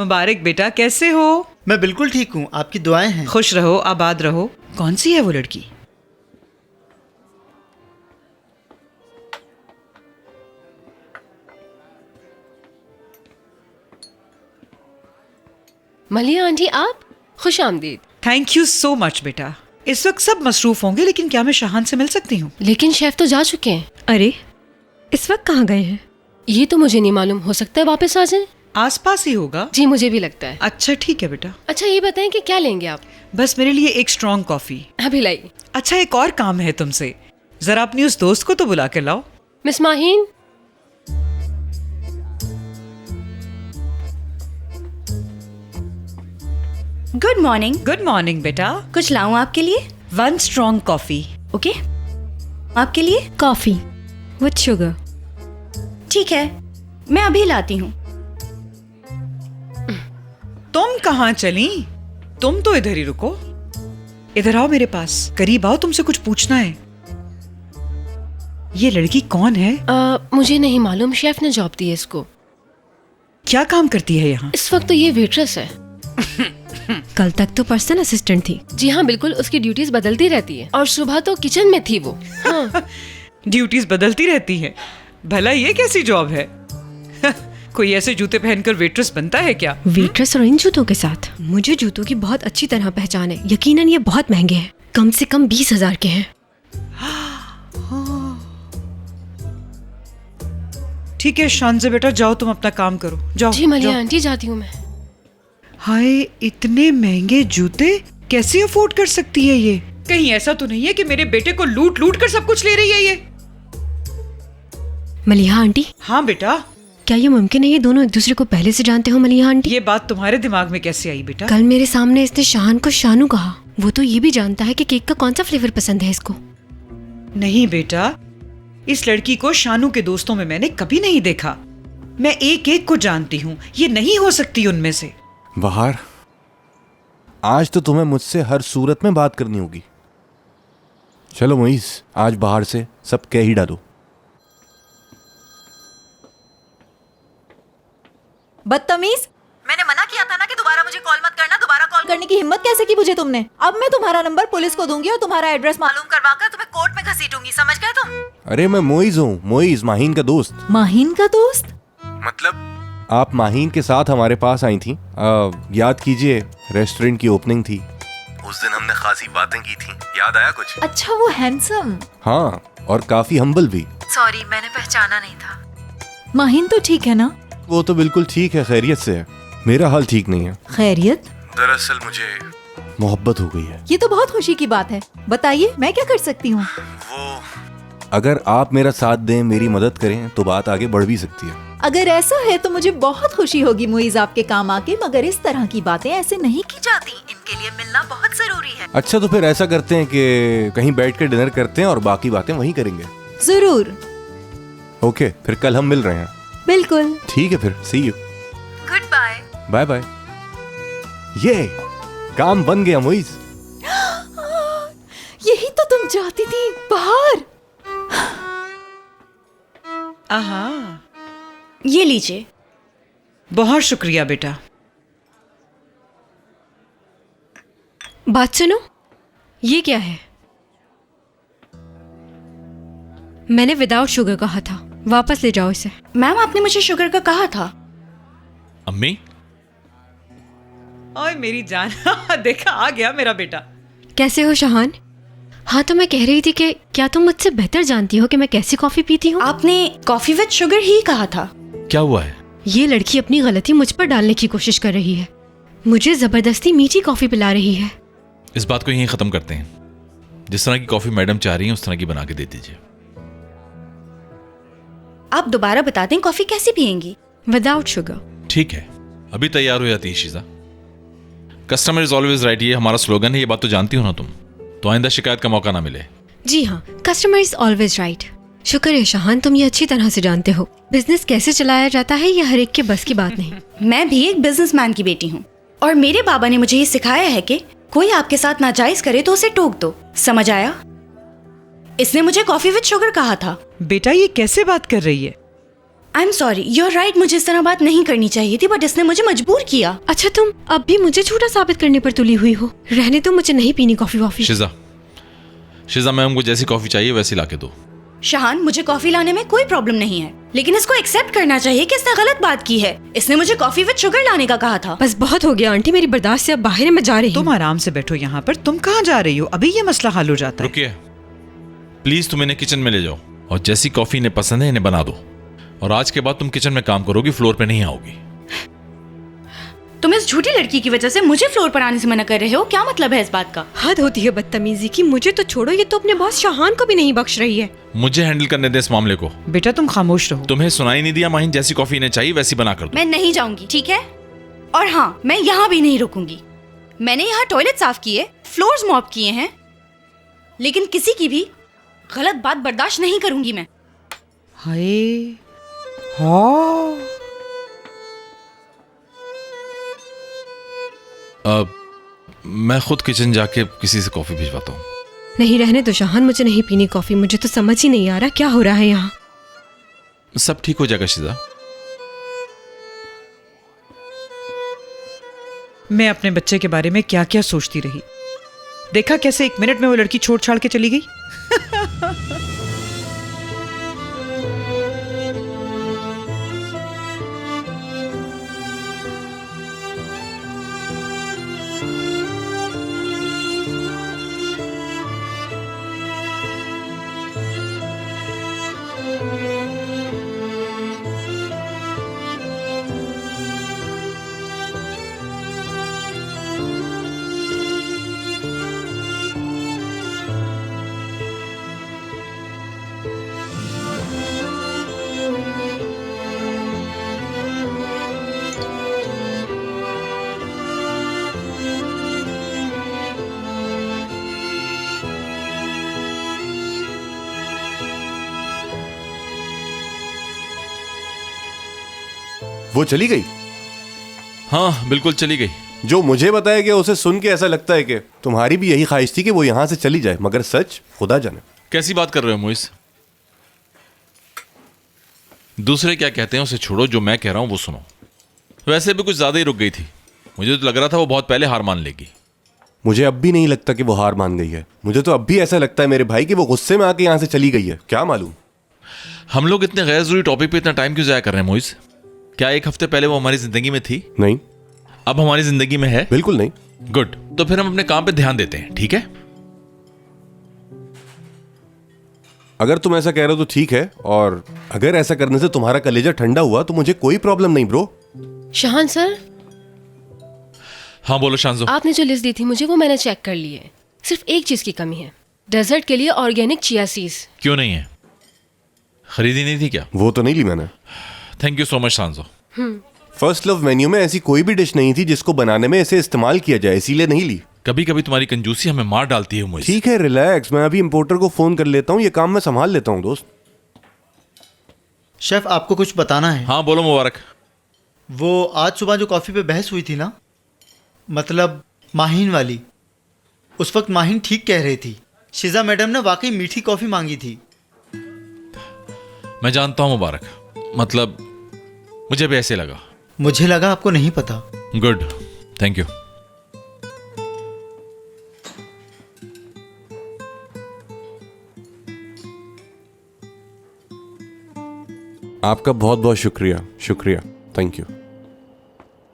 मुबारक बेटा, कैसे हो? मैं बिल्कुल ठीक हूँ, आपकी दुआएं हैं। खुश रहो, आबाद रहो। कौन सी है वो लड़की? मलिया आंटी, आप खुश आमदीद। थैंक यू सो मच बेटा। इस वक्त सब मसरूफ होंगे, लेकिन क्या मैं शाहान से मिल सकती हूँ? लेकिन शेफ तो जा चुके हैं। अरे इस वक्त कहाँ गए हैं? ये तो मुझे नहीं मालूम, हो सकता है वापस आ जाएं। आसपास ही होगा। जी मुझे भी लगता है। अच्छा ठीक है बेटा। अच्छा ये बताएं कि क्या लेंगे आप? बस मेरे लिए एक स्ट्रॉन्ग कॉफी। अभी लाई। अच्छा एक और काम है तुमसे, जरा अपनी उस दोस्त को तो बुला के लाओ। Miss Maheen. Good morning. Good morning बेटा। कुछ लाऊं आपके लिए? 1 स्ट्रॉन्ग कॉफी। ओके, आपके लिए कॉफी विद शुगर। ठीक है, मैं अभी लाती हूँ। तुम कहाँ चली? तुम तो इधर ही रुको। इधर आओ मेरे पास, करीब आओ, तुमसे कुछ पूछना है। ये लड़की कौन है? मुझे नहीं मालूम, शेफ ने जॉब दी है इसको। क्या काम करती है यहाँ? इस वक्त तो ये वेट्रेस है। कल तक तो पर्सनल असिस्टेंट थी। जी हाँ बिल्कुल, उसकी ड्यूटीज बदलती रहती है और सुबह तो किचन में थी वो। हाँ। ड्यूटीज बदलती रहती हैं। भला ये कैसी जॉब है? कोई ऐसे जूते पहनकर वेट्रेस बनता है क्या? वेट्रेस और इन जूतों के साथ? मुझे जूतों की बहुत अच्छी तरह पहचान है। यकीनन ये बहुत महंगे हैं, कम से कम 20,000 के हैं। ठीक है शांजे बेटा, जाओ तुम अपना काम करो, जाओ। जी मलिया जाओ। आंटी, जाती हूँ मैं। हाय, इतने महंगे जूते कैसे अफोर्ड कर सकती है ये? कहीं ऐसा तो नहीं है कि मेरे बेटे को लूट लूट कर सब कुछ ले रही है ये? मलिहा आंटी। हाँ बेटा। क्या ये मुमकिन है ये दोनों एक दूसरे को पहले से जानते हो? मलिहा आंटी, ये बात तुम्हारे दिमाग में कैसे आई बेटा? कल मेरे सामने इसने शाहान को शानू कहा। वो तो ये भी जानता है कि केक का कौन सा फ्लेवर पसंद है इसको। नहीं बेटा, इस लड़की को शानू के दोस्तों में मैंने कभी नहीं देखा। मैं एक एक को जानती हूँ, ये नहीं हो सकती उनमें से। बहार, आज तो तुम्हें मुझसे हर सूरत में बात करनी होगी। चलो मोइस, आज बाहर से सब कह ही डालो। बदतमीज, मैंने मना किया था ना कि दोबारा मुझे कॉल मत करना। दोबारा कॉल करने की हिम्मत कैसे की मुझे तुमने? अब मैं तुम्हारा नंबर पुलिस को दूंगी और तुम्हारा एड्रेस मालूम करवाकर तुम्हें कोर्ट में घसीटूंगी, समझ गए तुम? अरे मैं मोइज हूँ, मोइज, माहीन का दोस्त। माहीन का दोस्त? मतलब आप माहीन के साथ हमारे पास आई थी। याद कीजिए, रेस्टोरेंट की ओपनिंग थी, उस दिन हमने खासी बातें की थी, याद आया कुछ? अच्छा वो हैंडसम। हाँ, और काफी हम्बल भी। सॉरी, मैंने पहचाना नहीं था। माहीन तो ठीक है ना? वो तो बिल्कुल ठीक है, खैरियत से है। मेरा हाल ठीक नहीं है। खैरियत? दरअसल मुझे मोहब्बत हो गई है। ये तो बहुत खुशी की बात है, बताइए मैं क्या कर सकती हूँ? वो अगर आप मेरा साथ दें, मेरी मदद करें, तो बात आगे बढ़ भी सकती है। अगर ऐसा है तो मुझे बहुत खुशी होगी मुइज आपके काम आके, मगर इस तरह की बातें ऐसे नहीं की जाती, इनके लिए मिलना बहुत जरूरी है। अच्छा तो फिर ऐसा करते हैं कि कहीं बैठ कर डिनर करते हैं और बाकी बातें वहीं करेंगे। जरूर। ओके, फिर कल हम मिल रहे हैं। बिल्कुल। ठीक है, फिर see you. Good bye. Bye bye. ये काम बन गया मोइज। यही तो तुम चाहती थी, बाहर। आहा, ये लीजिए। बहुत शुक्रिया बेटा। बात सुनो, ये क्या है? मैंने विदाउट शुगर कहा था, वापस ले जाओ इसे। मैम आपने मुझे शुगर का कहा था। अम्मी, ओए मेरी जान, देखा आ गया मेरा बेटा। कैसे हो शाहान? हाँ तो मैं कह रही थी कि क्या तुम मुझसे बेहतर जानती हो कि मैं कैसी कॉफी पीती हूँ? आपने कॉफी विद शुगर ही कहा था। क्या हुआ है? ये लड़की अपनी गलती मुझ पर डालने की कोशिश कर रही है, मुझे जबरदस्ती मीठी कॉफी पिला रही है। इस बात को यहीं खत्म करते हैं। जिस तरह की कॉफी मैडम चाह रही हैं उस तरह की बना के दे दीजिए। आप दोबारा बता दें कॉफी कैसी पियेंगी? Without sugar. ठीक है, अभी तैयार हो जाती है Sheeza. Customer is always right, ये हमारा स्लोगन है, ये बात तो जानती हो ना तुम, तो आइंदा शिकायत का मौका ना मिले। जी हाँ, कस्टमर इज ऑलवेज राइट। शुक्र है शाहान, तुम ये अच्छी तरह से जानते हो बिजनेस कैसे चलाया जाता है, ये हर एक के बस की बात नहीं। मैं भी एक बिजनेसमैन की बेटी हूँ और मेरे बाबा ने मुझे ये सिखाया है कि कोई आपके साथ नाजायज करे तो उसे टोक दो, समझ आया? इसने मुझे कॉफी विद शुगर कहा था। बेटा ये कैसे बात कर रही है? I am sorry, you are right, मुझे इस तरह बात नहीं करनी चाहिए थी, बट इसने मुझे मजबूर किया। अच्छा तुम अब भी मुझे झूठा साबित करने पर तुली हुई हो। रहने दो, मुझे नहीं पीनी कॉफी वॉफी। शिजा मैम को जैसी कॉफी चाहिए वैसी लाके दो। शहान, मुझे कॉफी लाने में कोई प्रॉब्लम नहीं है, लेकिन इसको एक्सेप्ट करना चाहिए कि इसने गलत बात की है। इसने मुझे कॉफी विद शुगर लाने का कहा था। बस बहुत हो गया आंटी, मेरी बर्दाश्त से अब बाहर है, मैं जा रही हूँ। तुम आराम से बैठो यहाँ पर। तुम कहाँ जा रही हो? अभी ये मसला हल हो जाता है। रुकिए प्लीज, तुम इन्हें किचन में ले जाओ और जैसी कॉफी इन्हें पसंद है इन्हें बना दो। और आज के बाद तुम किचन में काम करोगी, फ्लोर पे नहीं आओगी। तुम इस झूठी लड़की की वजह से मुझे फ्लोर पर आने से मना कर रहे हो, क्या मतलब है इस बात का? हद होती है बदतमीजी की। मुझे तो छोड़ो, ये तो अपने बॉस शहान को भी नहीं बख्श रही है। मुझे हैंडल करने दे इस मामले को। बेटा तुम खामोश रहो। तुम्हें सुनाई नहीं दिया माहिन? जैसी कॉफी इन्हें चाहिए वैसी बना कर दो। मैं नहीं जाऊंगी, ठीक है? और हाँ, मैं यहाँ भी नहीं रुकूंगी। मैंने यहाँ टॉयलेट साफ किए, फ्लोर्स मॉप किए हैं, लेकिन किसी की भी गलत बात बर्दाश्त नहीं करूंगी मैं। हाय हाँ। मैं खुद किचन जाके किसी से कॉफी भिजवाता हूँ। नहीं रहने दो शहान, मुझे नहीं पीनी कॉफी। मुझे तो समझ ही नहीं आ रहा क्या हो रहा है यहाँ। सब ठीक हो जाएगा शिजा। मैं अपने बच्चे के बारे में क्या क्या सोचती रही। देखा कैसे 1 मिनट में वो लड़की छोड़ छाड़ के चली गई। वो चली गई? हाँ बिल्कुल चली गई। जो मुझे बताया गया उसे सुन के ऐसा लगता है कि तुम्हारी भी यही ख्वाहिश थी कि वो यहाँ से चली जाए, मगर सच खुदा जाने। कैसी बात कर रहे हो मोइस? दूसरे क्या कहते हैं उसे छोड़ो, जो मैं कह रहा हूं वो सुनो। वैसे भी कुछ ज्यादा ही रुक गई थी। मुझे तो लग रहा था वो बहुत पहले हार मान लेगी। मुझे अब भी नहीं लगता कि वो हार मान गई है। मुझे तो अब भी ऐसा लगता है मेरे भाई कि वो गुस्से में आके यहाँ से चली गई है। क्या मालूम। हम लोग इतने गैर जरूरी टॉपिक पे इतना टाइम क्यों जाया कर रहे हैं मोइस? क्या 1 हफ्ते पहले वो हमारी जिंदगी में थी? नहीं। अब हमारी जिंदगी में है? बिल्कुल नहीं। गुड, तो फिर हम अपने काम पे ध्यान देते हैं, ठीक है? अगर तुम ऐसा कह रहे हो तो ठीक है, और अगर ऐसा करने से तुम्हारा कलेजा ठंडा हुआ तो मुझे कोई प्रॉब्लम नहीं ब्रो। शहान सर, हाँ बोलो शांजो। आपने जो लिस्ट दी थी मुझे वो मैंने चेक कर ली है। सिर्फ एक चीज की कमी है, डेजर्ट के लिए ऑर्गेनिक चिया सीड्स। क्यों नहीं है? खरीदी नहीं थी क्या? वो तो नहीं ली मैंने। थैंक यू सो मच शांजो। फर्स्ट लव मेन्यू में ऐसी कोई भी डिश नहीं थी जिसको बनाने में इसे इस्तेमाल किया जाए, इसीलिए नहीं ली। कभी कभी तुम्हारी कंजूसी हमें मार डालती है मुझे। ठीक है रिलैक्स, मैं अभी इंपोर्टर को फोन कर लेता हूँ, ये काम मैं संभाल लेता हूँ दोस्त। शेफ आपको कुछ बताना है। हाँ बोलो मुबारक। वो आज सुबह जो कॉफ़ी पे बहस हुई थी ना, मतलब माहिन वाली, उस वक्त माहिन ठीक कह रही थी। शिजा मैडम ने वाकई मीठी कॉफ़ी मांगी थी। मैं जानता हूँ मुबारक, मतलब मुझे भी ऐसे लगा। मुझे लगा आपको नहीं पता। Good, thank you. आपका बहुत बहुत शुक्रिया, शुक्रिया, थैंक यू।